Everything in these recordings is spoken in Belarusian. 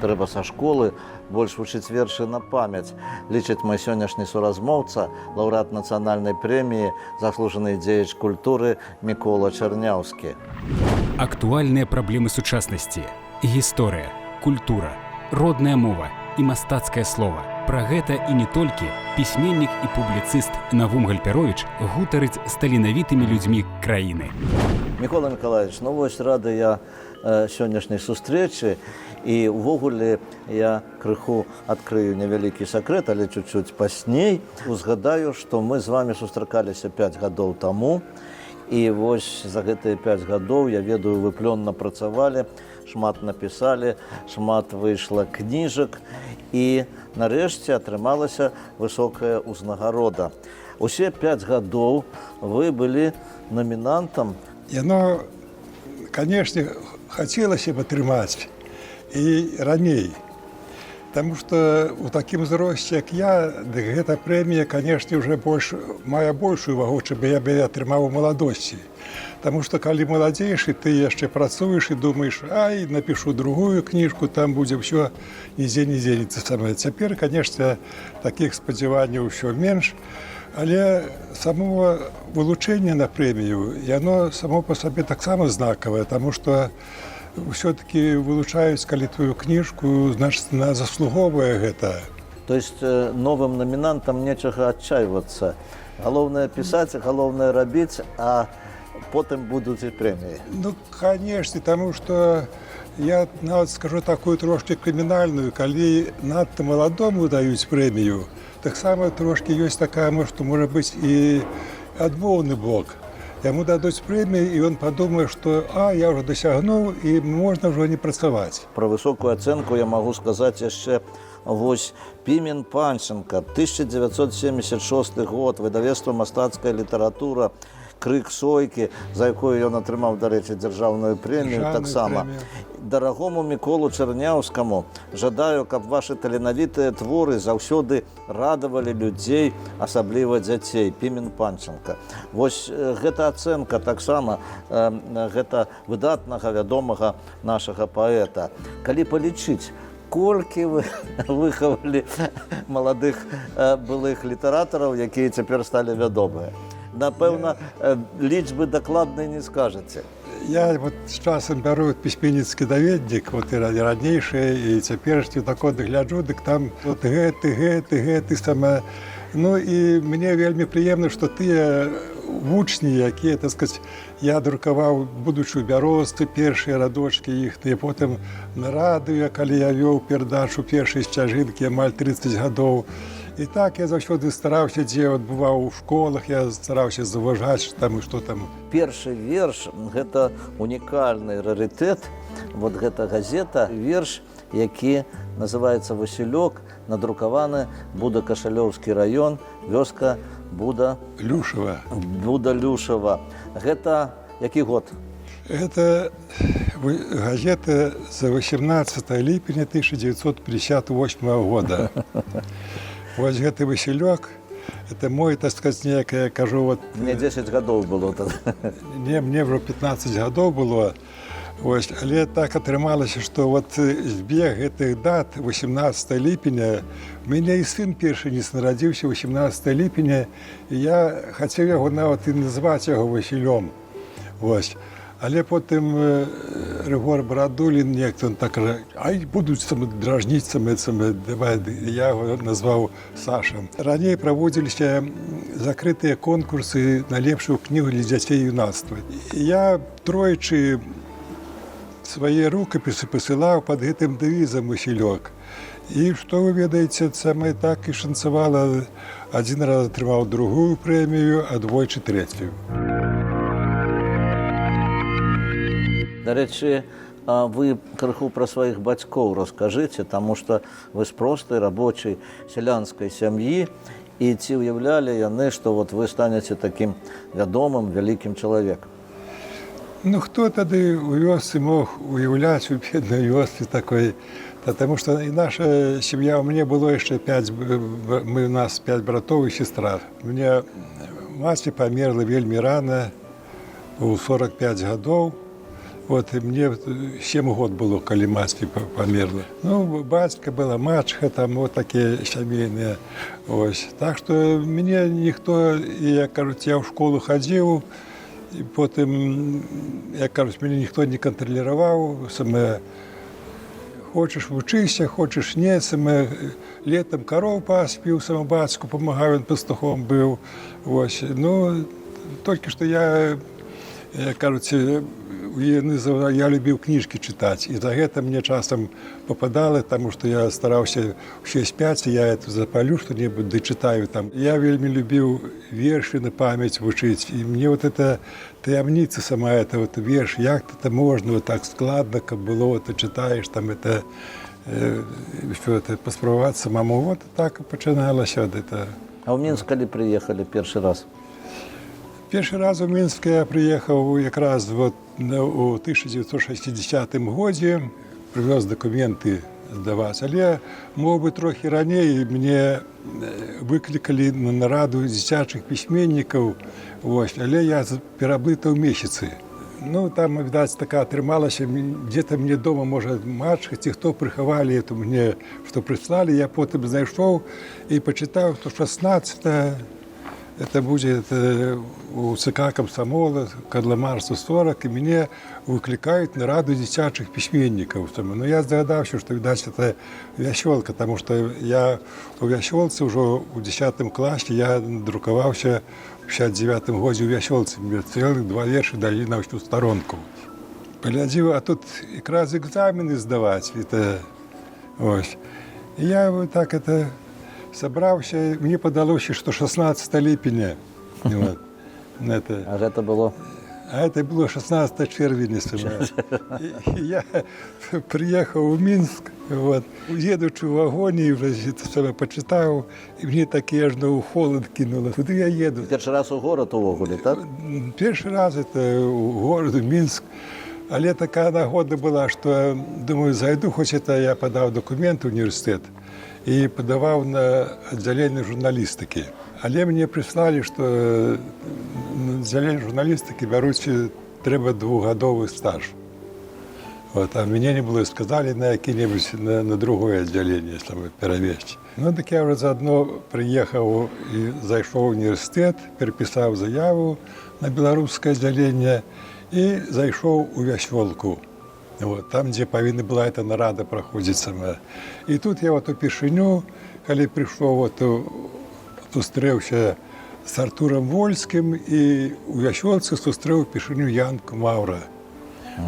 Трэба са школы больш вучыць вершы на памяць, лічыць мой сённяшні суразмоўца, лаўрэат нацыянальнай прэміі, заслужаны дзеяч культуры Мікола Чарняўскі. Актуальныя праблемы сучаснасці, гісторыя, культура, родная мова і мастацкае слова. Пра гэта і не толькі пісьменнік і публіцыст Навум Гальперовіч гутарыць з таленавітымі людзьмі краіны. Мікола Мікалаевич, ну вось рады я сённяшняй сустрэчы, і ўвогуле я крыху адкрыю невялікі сакрэт, але чуть-чуть пасней. Узгадаю, што мы з вами сустракаліся 5 гадоў таму, і вось за гэтыя 5 гадоў, я ведаю, вы плённа працавалі, шмат напісалі, шмат выйшла кніжак, і нарэшце атрымалася высокая ўзнагарода. Усе 5 гадоў вы былі номінантам. Яно, канешне, хацелася б атрымаць і раней. Таму што ў такім узросце, як я, дык гэта прэмія, канешне, ўжо мае большую вагу, чым я бы атрымаў у маладосці. Таму што калі маладзейшы, ты яшчэ працуеш і думаеш, ай, напішу другую кніжку, там будзе ўсё нідзе не дзенецца самае. Цяпер, канешне, такіх спадзяванняў ўсё менш, але само вылучэнне на прэмію, яно само па сабе таксама знакавае, таму што ўсё-такі вылучаюць, калі твою кніжку, значыць, она заслуговае гэта. То есть новым номінантам нечага адчайвацца. Галоўнае пісаць, галоўнае рабіць, а потым будуць і прэміі. Ну, канешне, таму што я нават скажу такую трошки крымінальную, калі надта маладому даюць прэмію, таксама трошки ёсць такая, што можа быць і адмоўны бок. Яму дадуць прэмію, і ён падумае, што я ўжо дасягнуў, і можна ўжо не працаваць. Пра высокую ацэнку я магу сказаць яшчэ вось Пімен Панченка, 1976 год, выдавецтва «Мастацкая літаратура», «Крык сойкі», за якую ён атрымаў, дарэчы, дзяржаўную прэмію таксама. Дарагому Міколу Чарняўскаму жадаю, каб вашы таленавітыя творы заўсёды радавалі людзей, асабліва дзяцей. Пімен Панченка. Вось гэта ацэнка таксама гэта выдатнага, вядомага нашага паэта. Калі палічыць, колькі вы выхавалі маладых былых літаратараў, якія цяпер сталі вядомыя? Напэўна, лічбы дакладнай не скажаце. Я вот з часам бяру пісьменніцкі даведнік, вот і ранейшыя, і цяперашні так от гляджу, дык там вот гэты саме. Ну і мне вельмі прыемна, што тыя вучні, якія, так сказаць, я друкаваў, будучы ў Бярозцы, першыя радочкі іхныя, потым на радыё, калі я вёў перадачу першай сцяжынкі, амаль 30 гадоў. І так я заўсёды стараўся, дзе бываў у школах, я стараўся заўважаць, што там. Першы верш – гэта унікальны рарытэт. Вот гэта газета, верш, які называецца «Васілёк», надрукаваны Буда-Кашалёўскі раён, вёска Буда-Люшава. Буда-Люшава. Гэта які год? Гэта газета за 18 ліпеня 1958 года. Вось гэты Васілёк, это мой, так сказаць, неяк, я кажу, вот... Мне 10 гадоў было тады. Не, мне ўжо 15 гадоў было. Вось, але так атрымалася, што вот збег гэтых дат 18 ліпеня, у мяне і сын першы не нарадзіўся 18 ліпеня, і я хацеў яго нават і назваць яго Васілём. Вось. Але потым Рыгор Барадулін, нехто, он так кажа, ай, будуць дражніць, давай, я яго назваў Сашам. Раней праводзіліся закрытыя конкурсы на лепшую кнігу для дзяцей і юнацтва. Я тройчы свае рукапісы пасылаў пад гэтым дэвізам «Васілёк». І што вы ведаеце, самае так і шанцавала. Адзін раз атрымаў другую прэмію, а двойчы трэцюю. Дарэчы, вы крыху пра сваіх бацькоў раскажыце, таму што вы з простай рабочай сялянскай сям'і, і ці ўяўлялі яны, што вот вы станеце такім вядомым, вялікім чалавекам? Ну, хто тады ў вёсцы мог уяўляць у беднай вёсцы такой Потому что и наша семья, у меня было еще 5, у нас 5 братов и сестра. У меня мать померла вельми рано, у 45 годов. Вот, и мне 7 год было, когда мать померла. Ну, батька была, мачеха, там вот такие семейные. Ось. Так что мне никто, я, кажется, я в школу ходил, и потом, я, кажется, меня никто не контролировал. Саме, хочешь учишься, хочешь нет. Саме, летом коров паспил, саме батьку помогал, он пастухом был. Ось. Ну, только что я кажется, я любил книжки читать, и за это мне часом попадало, потому что я старался в 6-5, я это запалю что-нибудь, дочитаю там. Я вельми любил верши на память учить, и мне вот эта таямница сама, это вот верш, як это можно, вот так складно, как было, ты читаешь, там это, что это, поспробовать самому, вот так и починалось вот это. А в Мінськ коли приїхали перший раз? Перший раз у Мінськ я приїхав якраз от у 1960 році, привез документи здавати. Але, мов би, трохи раніше мене викликали на нараду дитячих письменників, ось, але я переблитав місяці. Ну, там, видать, така трималася, где-то мені дома, може, мачеха, ті, хто приховали, это мені, що прислали, я потім знайшов і почитав, що 16 это будет у ЦК комсомола, Кадламар 140, и меня выкликают на раду дитячих письменников. Но я догадался, что, видать, это Вящолка, потому что я у Вящолці уже у 10 классе я друковался в 59-м году у Вящолці. Мне целых 2 верши дали на всю сторонку. Поглядел, а тут якраз экзамены сдавать. Это, ось. И я вот так это собрався, мені подалося, що 16 липня. Вот, А це було? А це було 16 червня. І я приїхав у Мінськ, вот, їдучи в вагоні, вже себе почитав, і мені таке аж на холод кинуло. Куди я їду? Перший раз у город увогулі, так? Перший раз це у город, у Мінськ. Але така нагода була, що, думаю, зайду, хоч це я подав документи в університет, і подавав на відділення журналістики. Але мені прислали, що на відділення журналістики беруть, треба 2-годовий стаж. От, а мені не було, сказали на яке-небудь, на друге відділення, саме перевести. Ну, так я вже заодно приїхав і зайшов в університет, переписав заяву на білоруське відділення і зайшов у Вящолку. Вот, там, где повинна была эта нарада проходить сама. И тут я вот у Пішиню, коли прийшов, вот, зустрівся з Артуром Вольським, і у Вящолці зустрів Пішиню Янку Маура,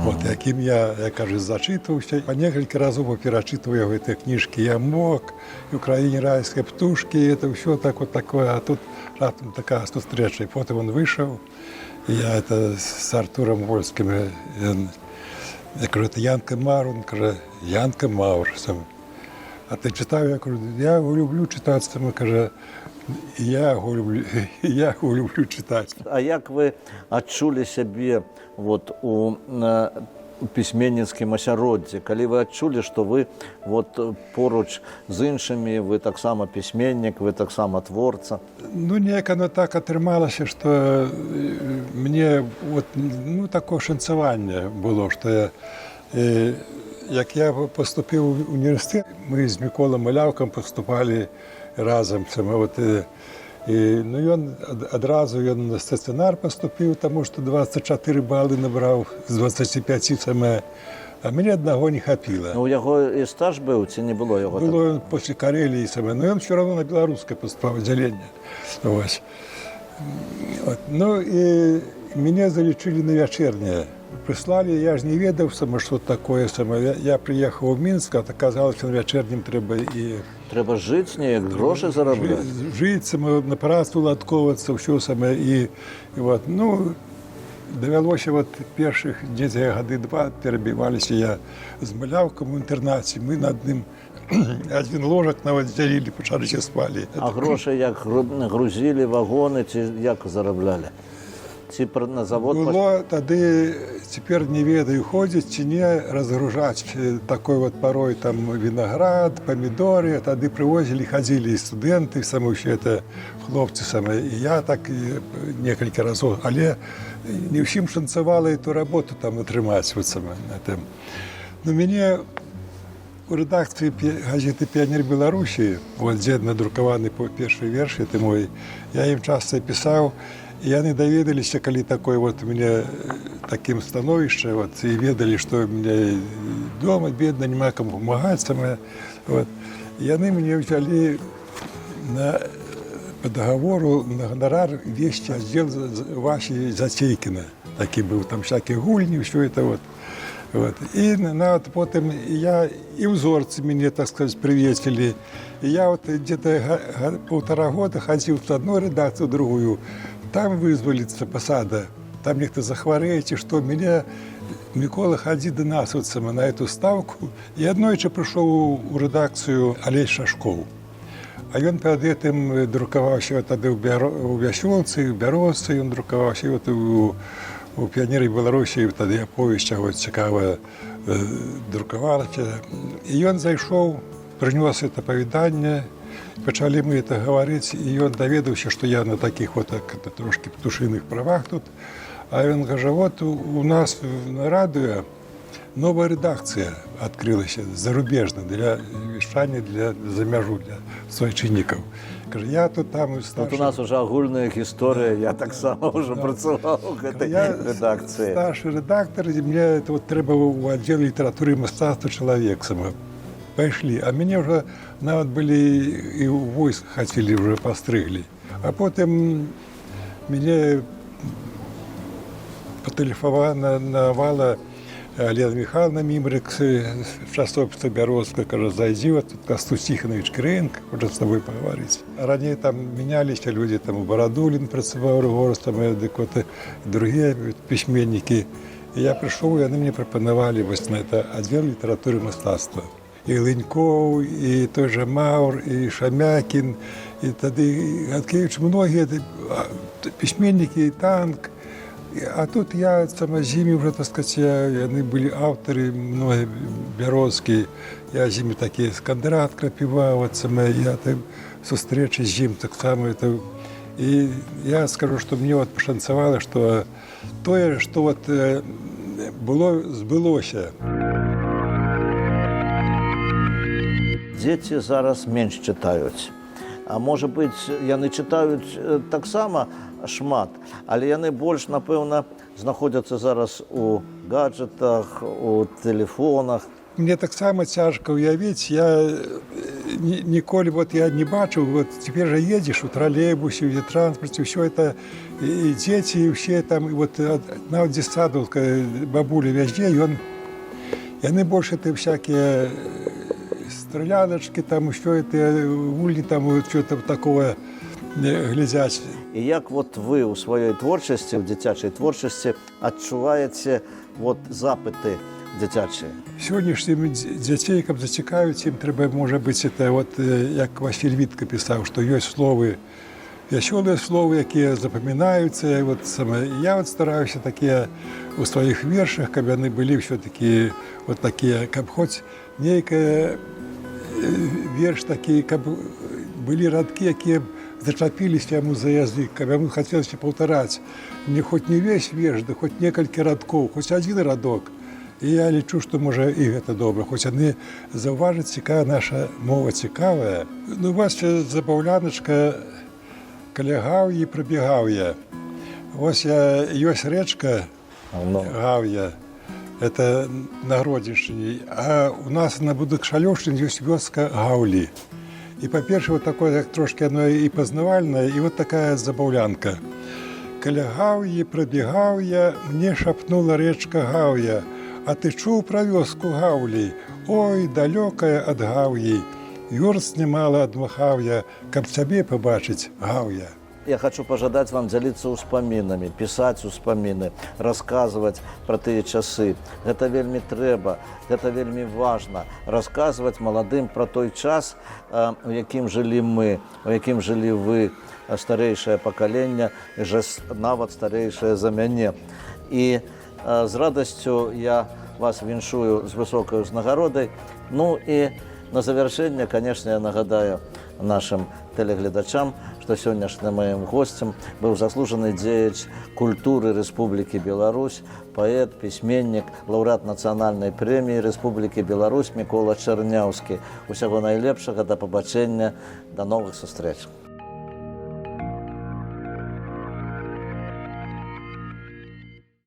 вот, яким я кажу, зачитувався. По кілька разів перечитував його ці книжки «Ямок», «В Україні райські птушки», це все так, вот такое, а тут раптом така зустріча. І потім він вийшов, і я это, з Артуром Вольським, я кажу, це Янка Маур, він каже, Янка Маур. А ти читав? Я кажу, я його люблю читати. Він каже, я його люблю читати. А як ви відчули себе вот, у письменницькому асяроддзі, коли ви відчули, що ви вот, поруч з іншими, ви так само письменник, ви так само творця? Ну, ніяк воно так отрималося, що мені от, ну, таке шанцювання було, що я, як я поступив в університет, ми з Миколою Малявком поступали разом. От, ну, він одразу на стаціонар поступив, тому що 24 бали набрав з 25 саме. А мені одного не хапило. Ну, у його і стаж був, чи не було його? Було він після Карелії саме, але він все одно на білоруське поступав відділення. Ось. От. Ну, і мене залічили на вечірнє. Прислали, я ж не ведав саме, що таке саме. Я приїхав у Мінськ, а оказалось, що на вечірнім треба і... Треба жити з нею, гроші заробляти. Жити саме, на працю ладковуватися, все саме. І от, ну, довелося от перших десь годи 2 перебивалися я з Малявком в інтернаті. Ми над ним один ложок навіть ділили, почали спали. А гроші як грузили, вагони, чи як заробляли? Ці на завод Было тады, цяпер не ведаю, ходзіць ці не разгружаць такой вот порой там виноград, помидоры. Тады прывозілі, хадзілі і студэнты, самі ўсе это хлопцы самі. І я так некалькі разоў, але не ўсім шанцавала і ту работу там атрымаць. Вот сама, но мяне у редакції газети «Піонер Беларусі», вот, дзе надрукаваны першы верш, это мой, я ім часто пісаў, і яны даведаліся, калі такое вот у мяне такім становішча, вот, і ведалі, што у мяне дома бедна, няма каму памагаць саме. Вот. І яны мяне взялі по договору на гонорар весці аддзел Васі Зацейкіна. Такі быў, там всякие гульні, все это вот. Вот. І нават потым я і ўзорцы мяне, так сказать, прыветілі. І я вот где-то 1,5 года хадзіў в одну редакцию, другую. Там вызваліцца пасада, там нехто захварэе, ці што. Мяне Мікола хадзі до нас вот сама на эту ставку. І аднойчы прыйшоў у редакцию Алесь Шашкоў. А ён перад гэтым друкаваўся тады ў Вясёлцы, у Бярозцы, ён друкаваўся вот у «Піонеры Беларусі», тады аповесця вот цікава друкавалася. І ён зайшоў, прынёс это апавяданне, пачалі мы это гаварыць, і ён даведаўся, што я на такіх вот трошки птушыных правах тут. А ён кажа, вот у нас на радыё новая редакцыя адкрылася, зарубежная, для вещання, за мяжу, для суайчыннікаў. Кажа, я тут там старшы... Тут у нас уже агульная гісторыя, я таксама ўжо працаваў у гэтай редакцыі. Я старшы редактор, і мне это вот трэба ў аддзел літаратуры і мастацтва чалавек сама. Пайшлі, а мяне ўжо нават былі і ў войск хацелі, ўжо пастрыглі. А потым мяне патэлефанавала Лена Михайловна Мімрик з часопіса Бярозка, кажа, зайдзі, вот тут Кастусь Тихонович Кириенко, хоча з тобой паговорыць. Раней там меняліся людзі, там у Барадулін працаваў, Рыгор, там і другія пісьменнікі. І я прыйшоў, яны мне прапанавалі вось на это аддзел літаратуры і мастацтва. І Лынькоў, і той же Маур, і Шамякін, і тады Гаткевіч, многія пісьменнікі, і Танк. А тут я сама з імі вже, так сказать, яны былі аўтары, многія бярозкія. Я з імі такі Скандрат Крапіва, вот сама, я там сустрэчы з ім таксама. І я скажу, што мне вот пашанцавала, што тое, што вот было, збылося. Дзеці зараз менш чытаюць. А можа быць, яны чытаюць таксама шмат, але яны больш, напэўна, знаходзяцца зараз у гаджетах, у тэлефонах. Мне таксама цяжка ўявіць, я ніколі вот я не бачыў, вот цяпер жа едзеш у тралейбусе, у транспарце, ўсё это, і дзеці, і ўсе там, і вот нават дзесадаўка бабуля вязде, яны больш это всякие стреляночки, там еще это гульни, там что-то такое глядзяць. І як вот вы ў сваёй творчасці, ў дзіцячай творчасці адчуваеце вот запыты дзіцячыя? Сённяшнім дзяцей, каб зацікавіць, ім трэба, можа быць, это вот, як Васіль Вітка пісаў, што ёсць словы, вясёлыя словы, якія запамінаюцца. Вот саме. Я вот стараюся такія у сваіх вершах, каб яны былі ўсё-такі вот такія, каб хоць нейкая верш такі, каб былі радкі, якія зачапіліся яму за язык, каб яму хацелася паўтараць. Не хоць не весь верш, да хоць некалькі радкоў, хоць адзін радок. І я лічу, што можа і гэта добра, хоць яны заўважаць, цікавая наша мова цікавая. Ну, вось забаўляначка каля Гаўі прабегаў. Вось ёсць рэчка Гаўя, это на Гродзеншчыне, а у нас на Будакшалёўшчыне ёсць вёска Гаўлі. І, па-перше, вот такое, як трошки оно і пазнавальнае, і вот такая забаўлянка. Каля Гаўі прабегаў я, мне шапнула рэчка Гаўя, а ты чуў пра вёску Гаўлі? Ой, далёкая ад Гаўі, вёрст немала адмахаў я, каб цябе пабачыць, Гаўя. я хочу пожадаць вам дзяліцца ўспамінамі, пісаць успаміны, расказваць пра тыя часы. Гэта вельмі трэба, гэта вельмі важна. Расказваць маладым пра той час, у якім жылі мы, у якім жылі вы, старэйшае пакаленне, нават старэйшае за мяне. І з радасцю я вас віншую з высокай узнагародай. Ну і на завяршэнне, канешне, я нагадаю нашим телеглядачам, што сённяшнім маім госцем быў заслужаны дзеяч культуры Рэспублікі Беларусь, паэт, пісьменнік, лаўрэат нацыянальнай прэміі Рэспублікі Беларусь Мікола Чарняўскі. Усяго найлепшага, да пабачэння, да новых сустрэч.